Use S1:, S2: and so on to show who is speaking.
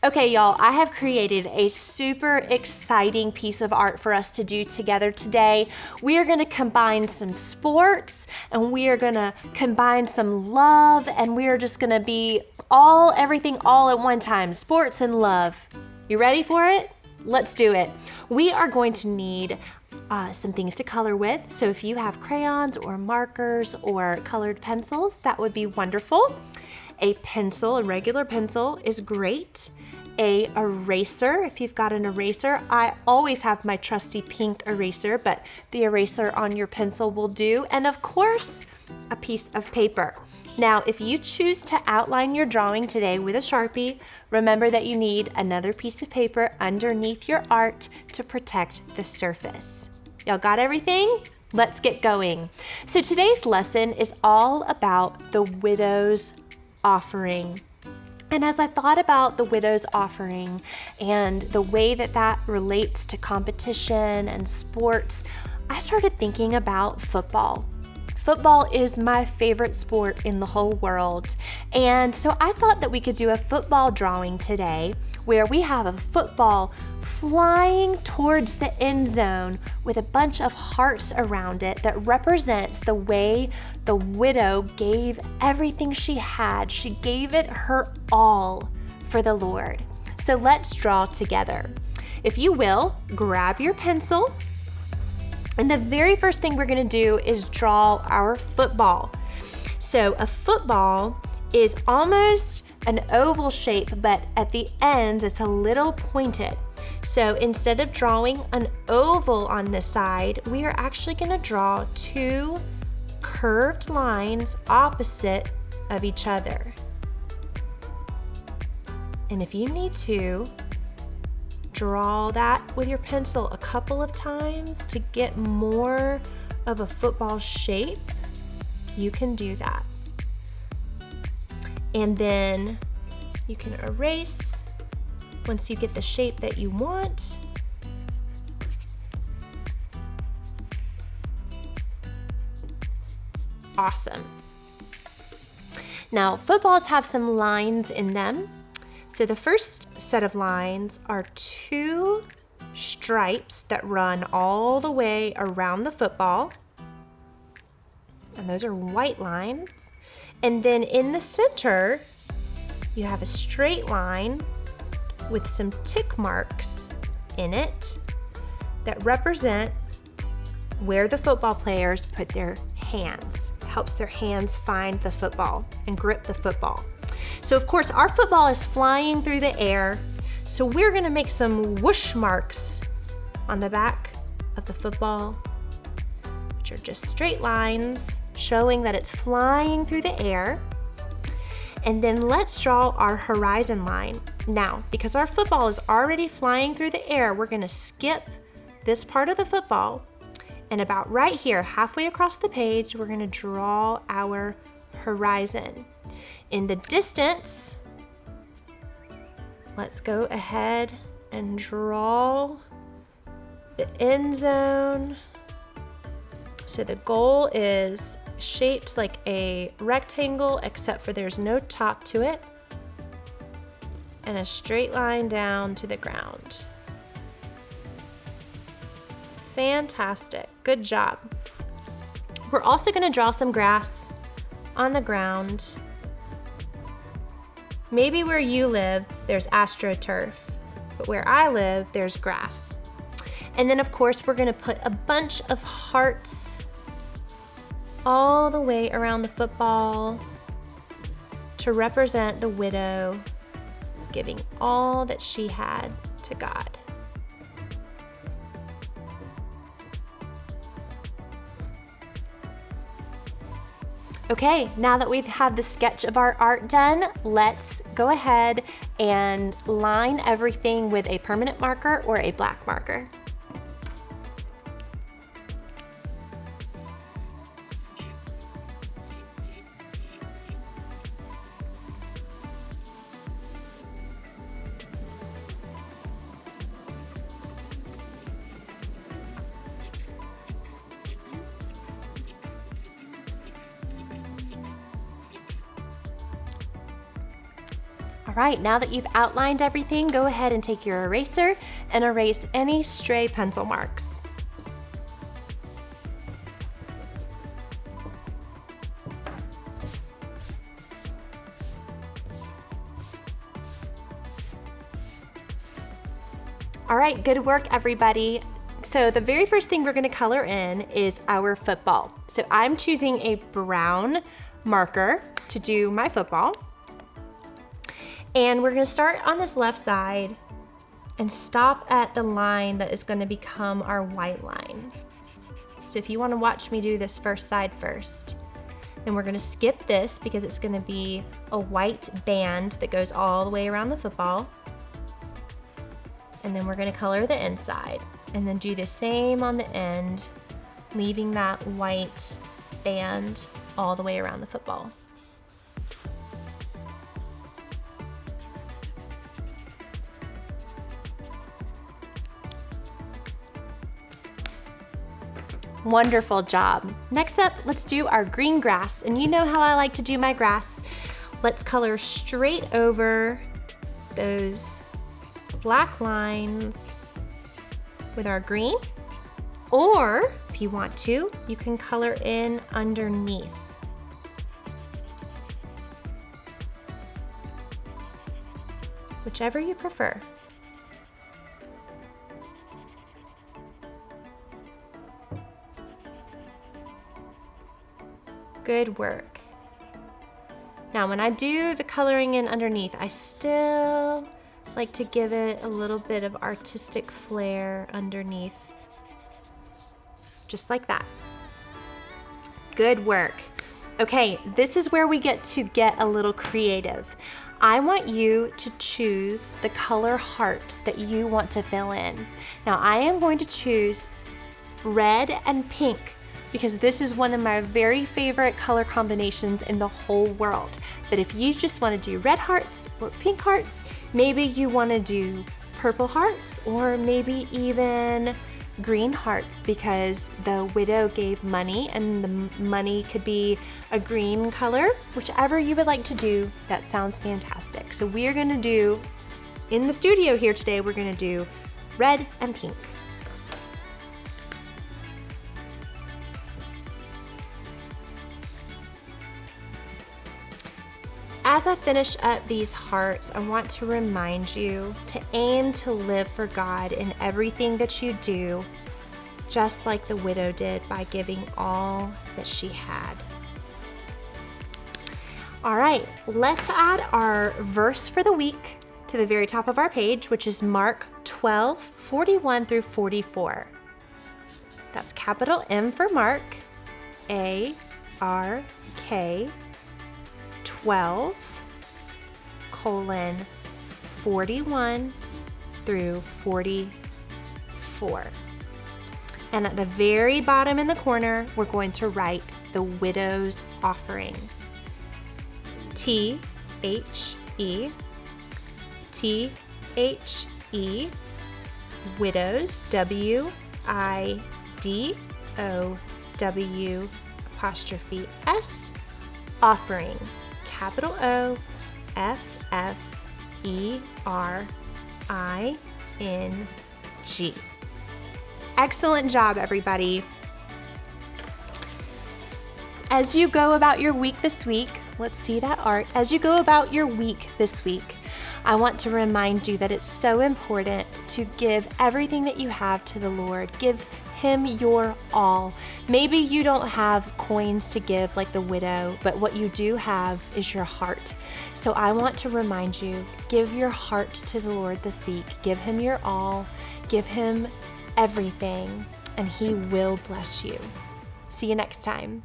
S1: Okay, y'all, I have created a super exciting piece of art for us to do together today. We are gonna combine some sports and we are gonna combine some love, and we are just gonna be everything all at one time, sports and love. You ready for it? Let's do it. We are going to need some things to color with. So if you have crayons or markers or colored pencils, that would be wonderful. A pencil, a regular pencil is great. A eraser, if you've got an eraser. I always have my trusty pink eraser, but the eraser on your pencil will do. And of course, a piece of paper. Now, if you choose to outline your drawing today with a Sharpie, remember that you need another piece of paper underneath your art to protect the surface. Y'all got everything? Let's get going. So today's lesson is all about the widow's offering. And as I thought about the widow's offering and the way that that relates to competition and sports, I started thinking about football. Football is my favorite sport in the whole world. And so I thought that we could do a football drawing today where we have a football flying towards the end zone with a bunch of hearts around it that represents the way the widow gave everything she had. She gave it her all for the Lord. So let's draw together. If you will, grab your pencil. And the very first thing we're gonna do is draw our football. So a football is almost an oval shape, but at the ends it's a little pointed. So instead of drawing an oval on this side, we are actually gonna draw two curved lines opposite of each other. And if you need to, draw that with your pencil a couple of times to get more of a football shape, you can do that. And then you can erase once you get the shape that you want. Awesome. Now, footballs have some lines in them. So the first set of lines are two stripes that run all the way around the football. And those are white lines. And then in the center, you have a straight line with some tick marks in it that represent where the football players put their hands. It helps their hands find the football and grip the football. So of course, our football is flying through the air. So we're gonna make some whoosh marks on the back of the football, which are just straight lines showing that it's flying through the air. And then let's draw our horizon line. Now, because our football is already flying through the air, we're gonna skip this part of the football. And about right here, halfway across the page, we're gonna draw our horizon. In the distance, let's go ahead and draw the end zone. So the goal is shaped like a rectangle, except for there's no top to it, and a straight line down to the ground. Fantastic, good job. We're also gonna draw some grass on the ground. Maybe where you live, there's AstroTurf, but where I live, there's grass. And then of course, we're gonna put a bunch of hearts all the way around the football to represent the widow giving all that she had to God. Okay, now that we've had the sketch of our art done, let's go ahead and line everything with a permanent marker or a black marker. All right, now that you've outlined everything, go ahead and take your eraser and erase any stray pencil marks. All right, good work, everybody. So the very first thing we're gonna color in is our football. So I'm choosing a brown marker to do my football. And we're gonna start on this left side and stop at the line that is gonna become our white line. So if you wanna watch me do this first side first, then we're gonna skip this because it's gonna be a white band that goes all the way around the football. And then we're gonna color the inside and then do the same on the end, leaving that white band all the way around the football. Wonderful job. Next up, let's do our green grass. And you know how I like to do my grass. Let's color straight over those black lines with our green. Or if you want to, you can color in underneath. Whichever you prefer. Good work. Now when I do the coloring in underneath, I still like to give it a little bit of artistic flair underneath. Just like that. Good work. Okay, this is where we get to get a little creative. I want you to choose the color hearts that you want to fill in. Now I am going to choose red and pink because this is one of my very favorite color combinations in the whole world. But if you just want to do red hearts or pink hearts, maybe you want to do purple hearts or maybe even green hearts because the widow gave money and the money could be a green color. Whichever you would like to do, that sounds fantastic. So we're gonna do, in the studio here today, we're gonna do red and pink. As I finish up these hearts, I want to remind you to aim to live for God in everything that you do, just like the widow did by giving all that she had. All right, let's add our verse for the week to the very top of our page, which is Mark 12:41 through 44. That's capital M for Mark, A-R-K, 12:41 through 44. And at the very bottom in the corner, we're going to write the widow's offering. T-H-E, T-H-E, widows, W-I-D-O-W apostrophe S, offering, capital O-F-F-E-R-I-N-G. Excellent job, everybody. As you go about your week this week, let's see that art. As you go about your week this week, I want to remind you that it's so important to give everything that you have to the Lord. Give Him your all. Maybe you don't have coins to give like the widow, but what you do have is your heart. So I want to remind you, give your heart to the Lord this week. Give Him your all. Give Him everything, and He will bless you. See you next time.